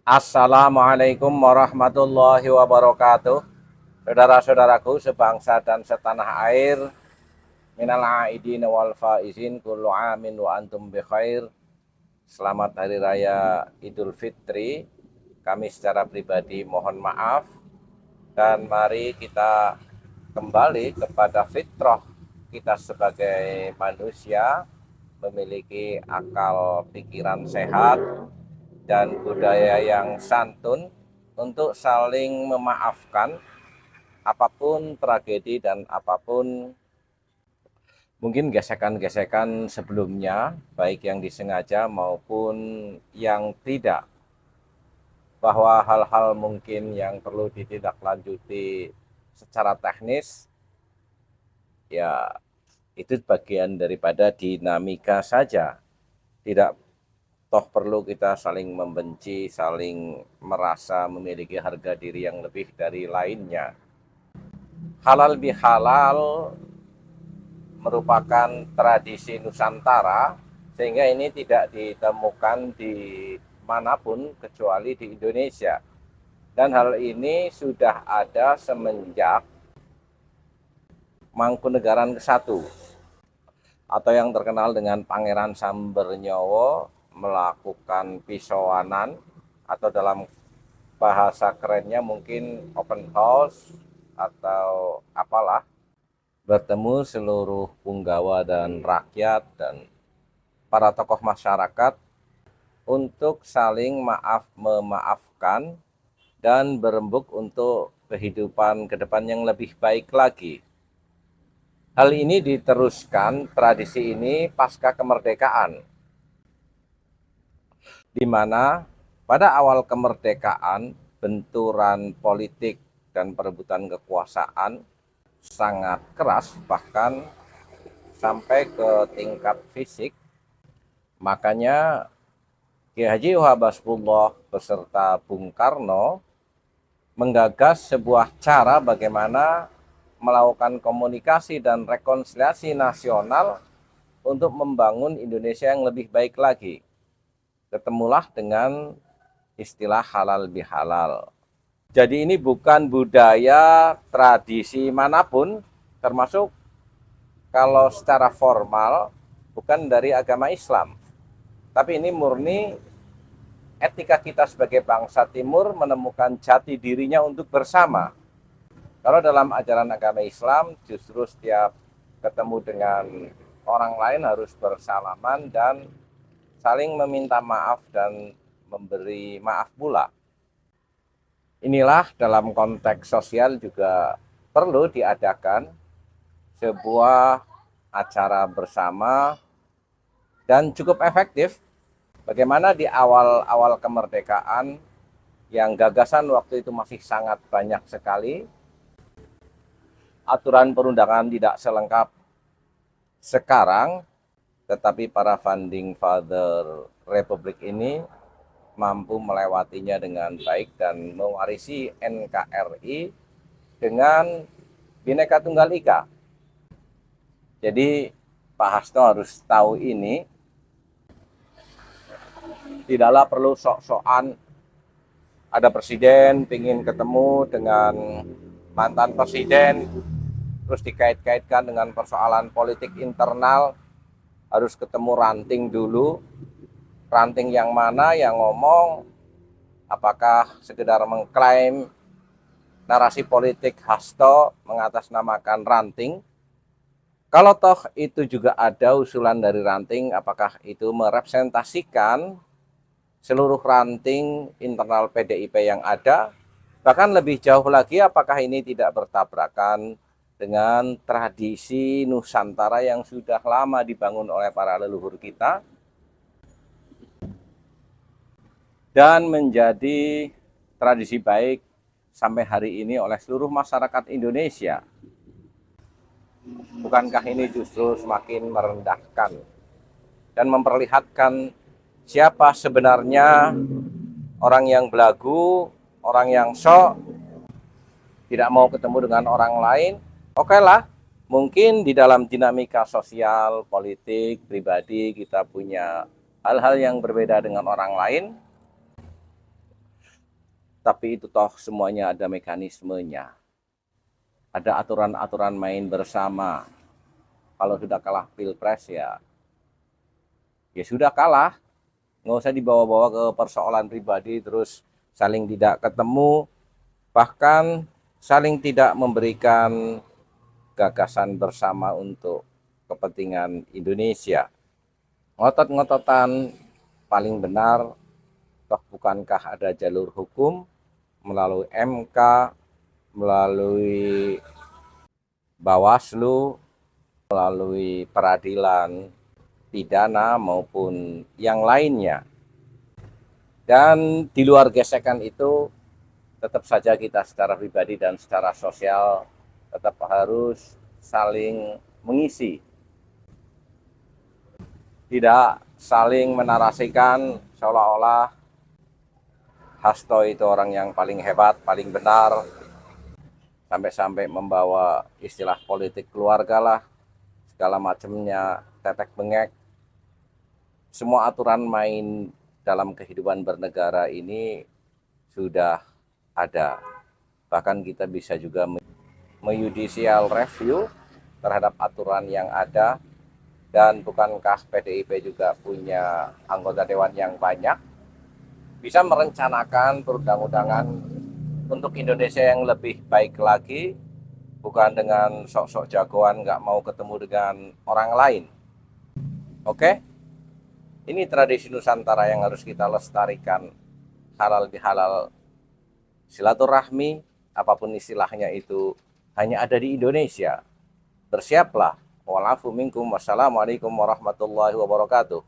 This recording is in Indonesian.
Assalamualaikum warahmatullahi wabarakatuh. Saudara-saudaraku sebangsa dan setanah air, minal aidin wal faizin kullu amin wa antum bi khair. Selamat hari raya Idul Fitri. Kami secara pribadi mohon maaf dan mari kita kembali kepada fitrah kita sebagai manusia, memiliki akal pikiran sehat dan budaya yang santun untuk saling memaafkan apapun tragedi dan apapun mungkin gesekan-gesekan sebelumnya, baik yang disengaja maupun yang tidak, bahwa hal-hal mungkin yang perlu ditindaklanjuti secara teknis, ya itu bagian daripada dinamika saja. Tidak toh perlu kita saling membenci, saling merasa memiliki harga diri yang lebih dari lainnya. Halal bihalal merupakan tradisi Nusantara, sehingga ini tidak ditemukan di manapun kecuali di Indonesia. Dan hal ini sudah ada semenjak Mangkunegaran ke-1 atau yang terkenal dengan Pangeran Sambernyowo melakukan pisauanan, atau dalam bahasa kerennya mungkin open house atau apalah, bertemu seluruh punggawa dan rakyat dan para tokoh masyarakat untuk saling memaafkan dan berembuk untuk kehidupan ke depan yang lebih baik lagi. Hal ini diteruskan, tradisi ini pasca kemerdekaan, di mana pada awal kemerdekaan benturan politik dan perebutan kekuasaan sangat keras, bahkan sampai ke tingkat fisik. Makanya Ki Haji Wahab beserta Bung Karno menggagas sebuah cara bagaimana melakukan komunikasi dan rekonsiliasi nasional untuk membangun Indonesia yang lebih baik lagi. Ketemulah dengan istilah halal bihalal. Jadi ini bukan budaya tradisi manapun, termasuk kalau secara formal bukan dari agama Islam. Tapi ini murni etika kita sebagai bangsa Timur menemukan jati dirinya untuk bersama. Kalau dalam ajaran agama Islam justru setiap ketemu dengan orang lain harus bersalaman dan saling meminta maaf dan memberi maaf pula. Inilah dalam konteks sosial juga perlu diadakan sebuah acara bersama dan cukup efektif. Bagaimana di awal-awal kemerdekaan yang gagasan waktu itu masih sangat banyak sekali, aturan perundangan tidak selengkap sekarang, tetapi para founding father Republik ini mampu melewatinya dengan baik dan mewarisi NKRI dengan Bhinneka Tunggal Ika. Jadi Pak Hasto harus tahu ini, tidaklah perlu sok-sokan ada presiden ingin ketemu dengan mantan presiden, terus dikait-kaitkan dengan persoalan politik internal, harus ketemu ranting dulu. Ranting yang mana yang ngomong, apakah sekedar mengklaim narasi politik Hasto mengatasnamakan ranting. Kalau toh itu juga ada usulan dari ranting, apakah itu merepresentasikan seluruh ranting internal PDIP yang ada? Bahkan lebih jauh lagi, apakah ini tidak bertabrakan dengan tradisi Nusantara yang sudah lama dibangun oleh para leluhur kita dan menjadi tradisi baik sampai hari ini oleh seluruh masyarakat Indonesia? Bukankah ini justru semakin merendahkan dan memperlihatkan siapa sebenarnya orang yang belagu, orang yang sok, tidak mau ketemu dengan orang lain? Oke lah, mungkin di dalam dinamika sosial, politik, pribadi kita punya hal-hal yang berbeda dengan orang lain. Tapi itu toh semuanya ada mekanismenya. Ada aturan-aturan main bersama. Kalau sudah kalah pilpres ya sudah kalah. Nggak usah dibawa-bawa ke persoalan pribadi terus saling tidak ketemu, bahkan saling tidak memberikan gagasan bersama untuk kepentingan Indonesia. Ngotot-ngototan paling benar, toh bukankah ada jalur hukum melalui MK, melalui Bawaslu, melalui peradilan pidana maupun yang lainnya. Dan di luar gesekan itu, tetap saja kita secara pribadi dan secara sosial tetap harus saling mengisi. Tidak saling menarasikan seolah-olah Hasto itu orang yang paling hebat, paling benar, sampai-sampai membawa istilah politik keluarga lah, segala macamnya, tetek bengek. Semua aturan main dalam kehidupan bernegara ini sudah ada. Bahkan kita bisa juga judicial review terhadap aturan yang ada. Dan bukankah PDIP juga punya anggota dewan yang banyak, bisa merencanakan perundang-undangan untuk Indonesia yang lebih baik lagi, bukan dengan sok-sok jagoan nggak mau ketemu dengan orang lain. Oke? Ini tradisi Nusantara yang harus kita lestarikan. Halal bihalal, silaturahmi, apapun istilahnya itu, hanya ada di Indonesia. Bersiaplah. Wa'alafu minkum. Wassalamualaikum warahmatullahi wabarakatuh.